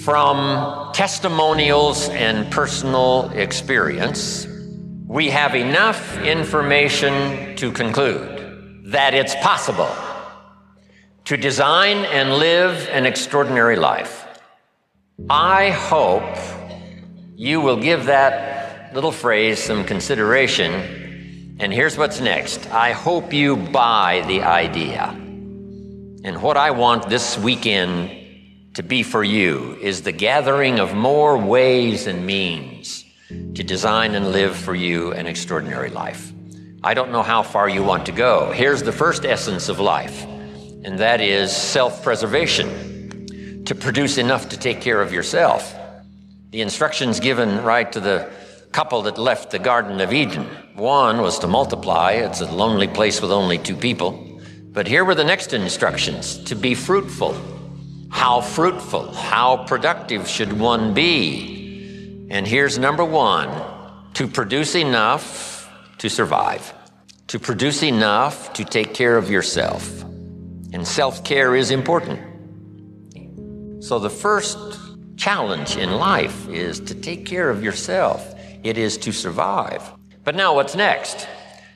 from testimonials and personal experience, we have enough information to conclude that it's possible to design and live an extraordinary life. I hope you will give that little phrase some consideration. And here's what's next. I hope you buy the idea. And what I want this weekend to be for you is the gathering of more ways and means to design and live for you an extraordinary life. I don't know how far you want to go. Here's the first essence of life, and that is self-preservation, to produce enough to take care of yourself. The instructions given right to the couple that left the Garden of Eden. One was to multiply. It's a lonely place with only 2 people. But here were the next instructions, to be fruitful. How fruitful, how productive should one be? And here's number 1, to produce enough to survive, to produce enough to take care of yourself. And self-care is important. So the first challenge in life is to take care of yourself. It is to survive. But now what's next?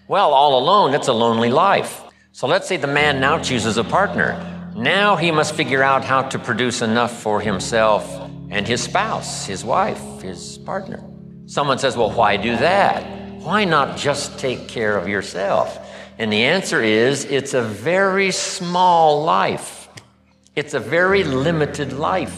Well, all alone, it's a lonely life. So let's say the man now chooses a partner. Now he must figure out how to produce enough for himself and his spouse, his wife, his partner. Someone says, well, why do that? Why not just take care of yourself? And the answer is, it's a very small life. It's a very limited life.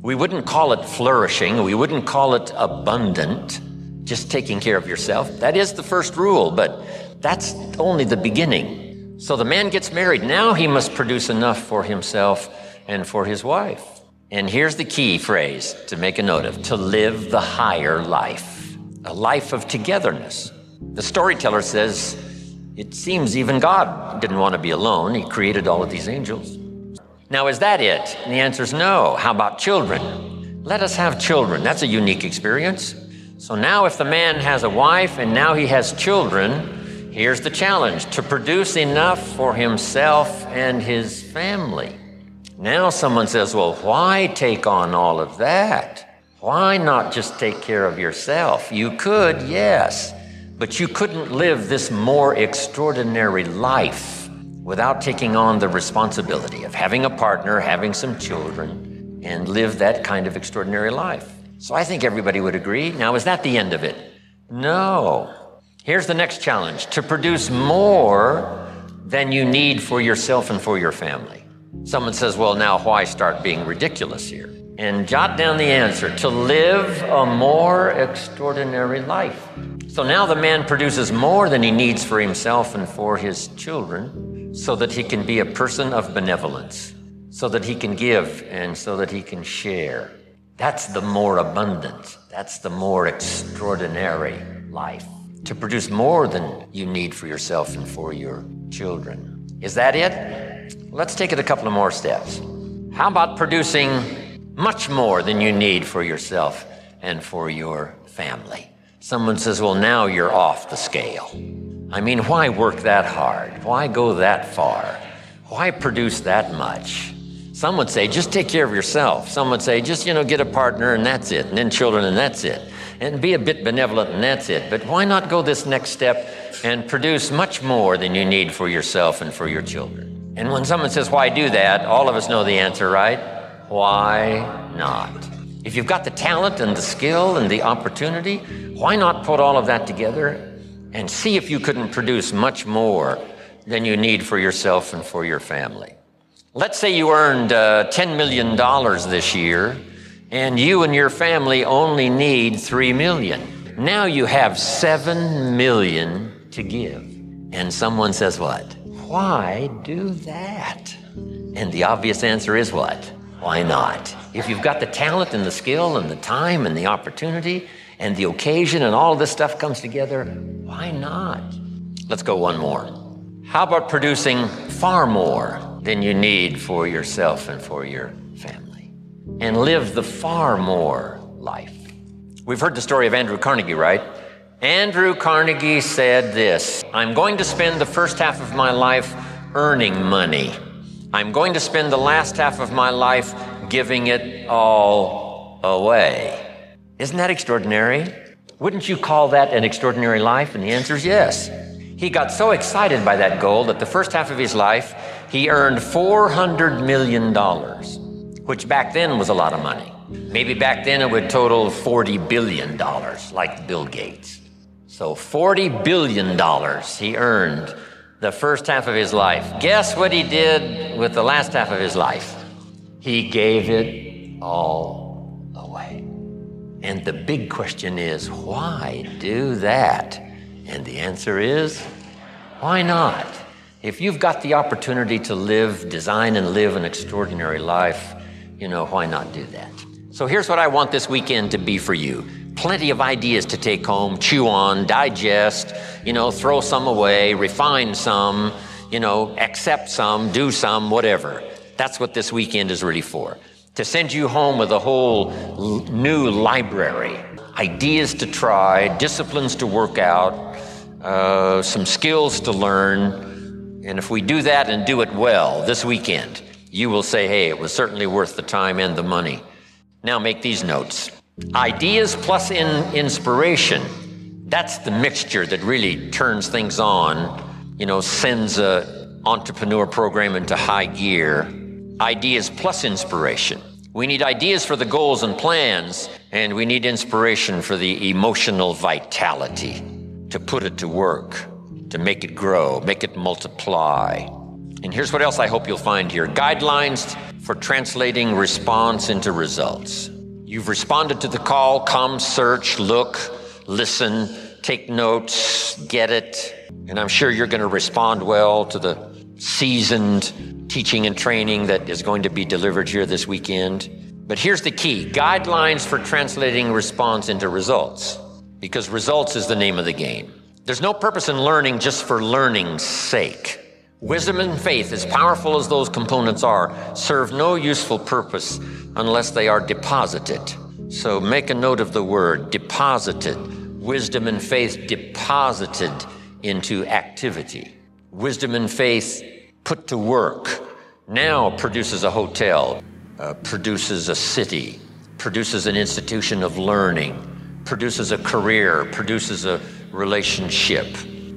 We wouldn't call it flourishing. We wouldn't call it abundant, just taking care of yourself. That is the first rule, but that's only the beginning. So the man gets married. Now he must produce enough for himself and for his wife. And here's the key phrase to make a note of: to live the higher life, a life of togetherness. The storyteller says, it seems even God didn't want to be alone. He created all of these angels. Now, is that it? And the answer is no. How about children? Let us have children. That's a unique experience. So now if the man has a wife and now he has children, here's the challenge: to produce enough for himself and his family. Now someone says, well, why take on all of that? Why not just take care of yourself? You could, yes, but you couldn't live this more extraordinary life without taking on the responsibility of having a partner, having some children, and live that kind of extraordinary life. So I think everybody would agree. Now, is that the end of it? No. Here's the next challenge: to produce more than you need for yourself and for your family. Someone says, well, now why start being ridiculous here? And jot down the answer: to live a more extraordinary life. So now the man produces more than he needs for himself and for his children, so that he can be a person of benevolence, so that he can give and so that he can share. That's the more abundant, that's the more extraordinary life. To produce more than you need for yourself and for your children. Is that it? Let's take it a couple of more steps. How about producing much more than you need for yourself and for your family? Someone says, well, now you're off the scale. I mean, why work that hard? Why go that far? Why produce that much? Some would say, just take care of yourself. Some would say, just, get a partner and that's it, and then children and that's it. And be a bit benevolent and that's it. But why not go this next step and produce much more than you need for yourself and for your children? And when someone says, why do that? All of us know the answer, right? Why not? If you've got the talent and the skill and the opportunity, why not put all of that together and see if you couldn't produce much more than you need for yourself and for your family? Let's say you earned $10 million this year, and you and your family only need $3 million. Now you have $7 million to give. And someone says, what? Why do that? And the obvious answer is what? Why not? If you've got the talent and the skill and the time and the opportunity and the occasion and all this stuff comes together, why not? Let's go one more. How about producing far more than you need for yourself and for your family? And live the far more life. We've heard the story of Andrew Carnegie, right? Andrew Carnegie said this: I'm going to spend the first half of my life earning money. I'm going to spend the last half of my life giving it all away. Isn't that extraordinary? Wouldn't you call that an extraordinary life? And the answer is yes. He got so excited by that goal that the first half of his life, he earned $400 million, which back then was a lot of money. Maybe back then it would total $40 billion, like Bill Gates. So $40 billion he earned the first half of his life. Guess what he did with the last half of his life? He gave it all away. And the big question is, why do that? And the answer is, why not? If you've got the opportunity to live, design and live an extraordinary life, why not do that? So here's what I want this weekend to be for you. Plenty of ideas to take home, chew on, digest, throw some away, refine some, accept some, do some, whatever. That's what this weekend is really for. To send you home with a whole new library, ideas to try, disciplines to work out, some skills to learn. And if we do that and do it well this weekend, you will say, hey, it was certainly worth the time and the money. Now make these notes. Ideas plus inspiration, that's the mixture that really turns things on, sends an entrepreneur program into high gear. Ideas plus inspiration. We need ideas for the goals and plans, and we need inspiration for the emotional vitality, to put it to work, to make it grow, make it multiply. And here's what else I hope you'll find here. Guidelines for translating response into results. You've responded to the call, come, search, look, listen, take notes, get it. And I'm sure you're going to respond well to the seasoned teaching and training that is going to be delivered here this weekend. But here's the key, guidelines for translating response into results, because results is the name of the game. There's no purpose in learning just for learning's sake. Wisdom and faith, as powerful as those components are, serve no useful purpose unless they are deposited. So make a note of the word, deposited. Wisdom and faith deposited into activity. Wisdom and faith put to work now produces a hotel, produces a city, produces an institution of learning, produces a career, produces a relationship,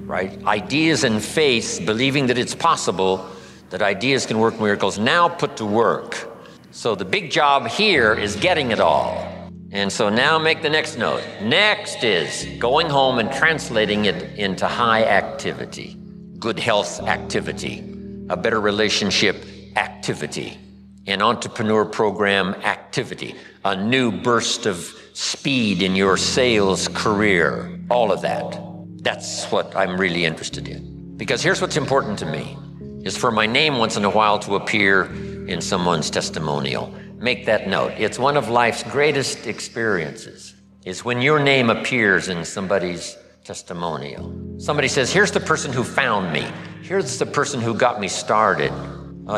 right? Ideas and faith, believing that it's possible, that ideas can work miracles, now put to work. So the big job here is getting it all. And so now make the next note. Next is going home and translating it into high activity, good health activity, a better relationship activity, an entrepreneur program activity, a new burst of speed in your sales career, all of that. That's what I'm really interested in. Because here's what's important to me, is for my name once in a while to appear in someone's testimonial. Make that note. It's one of life's greatest experiences, is when your name appears in somebody's testimonial. Somebody says, here's the person who found me. Here's the person who got me started.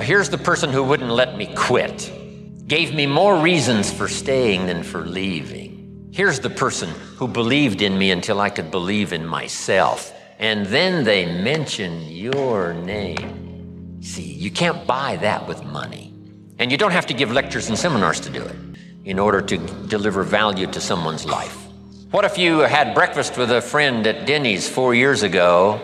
Here's the person who wouldn't let me quit. Gave me more reasons for staying than for leaving. Here's the person who believed in me until I could believe in myself. And then they mention your name. See, you can't buy that with money. And you don't have to give lectures and seminars to do it in order to deliver value to someone's life. What if you had breakfast with a friend at Denny's 4 years ago,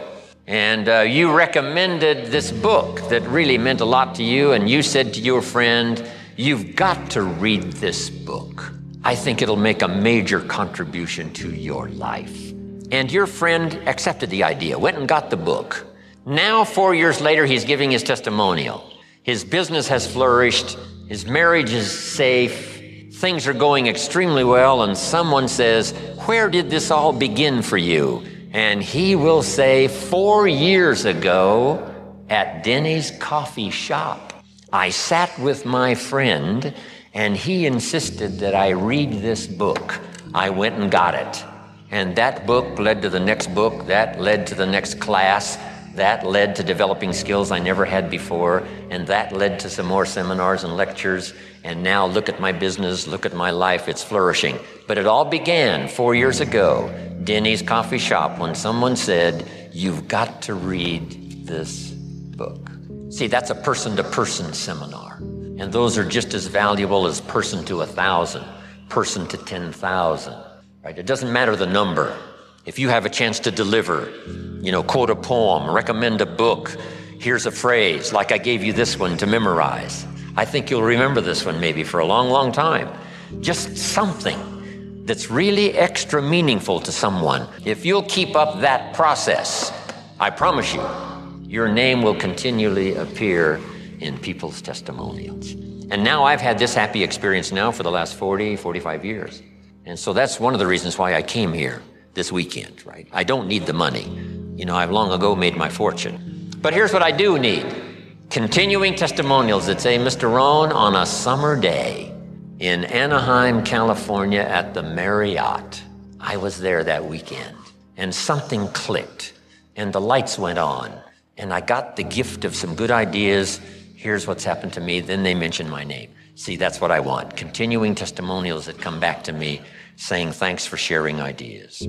and you recommended this book that really meant a lot to you, and you said to your friend, you've got to read this book. I think it'll make a major contribution to your life. And your friend accepted the idea, went and got the book. Now, 4 years later, he's giving his testimonial. His business has flourished, his marriage is safe, things are going extremely well, and someone says, where did this all begin for you? And he will say, 4 years ago at Denny's coffee shop, I sat with my friend and he insisted that I read this book. I went and got it. And that book led to the next book, that led to the next class, that led to developing skills I never had before, and that led to some more seminars and lectures. And now look at my business, look at my life, it's flourishing. But it all began 4 years ago, Denny's coffee shop, when someone said, you've got to read this book. See, that's a person-to-person seminar. And those are just as valuable as person to 1,000, person to 10,000, right? It doesn't matter the number. If you have a chance to deliver, quote a poem, recommend a book, here's a phrase, like I gave you this one to memorize. I think you'll remember this one maybe for a long, long time. Just something that's really extra meaningful to someone. If you'll keep up that process, I promise you, your name will continually appear in people's testimonials. And now I've had this happy experience now for the last 40, 45 years. And so that's one of the reasons why I came here this weekend, right? I don't need the money. I've long ago made my fortune. But here's what I do need. Continuing testimonials that say, Mr. Rohn, on a summer day in Anaheim, California at the Marriott, I was there that weekend and something clicked and the lights went on and I got the gift of some good ideas. Here's what's happened to me. Then they mention my name. See, that's what I want. Continuing testimonials that come back to me saying, thanks for sharing ideas.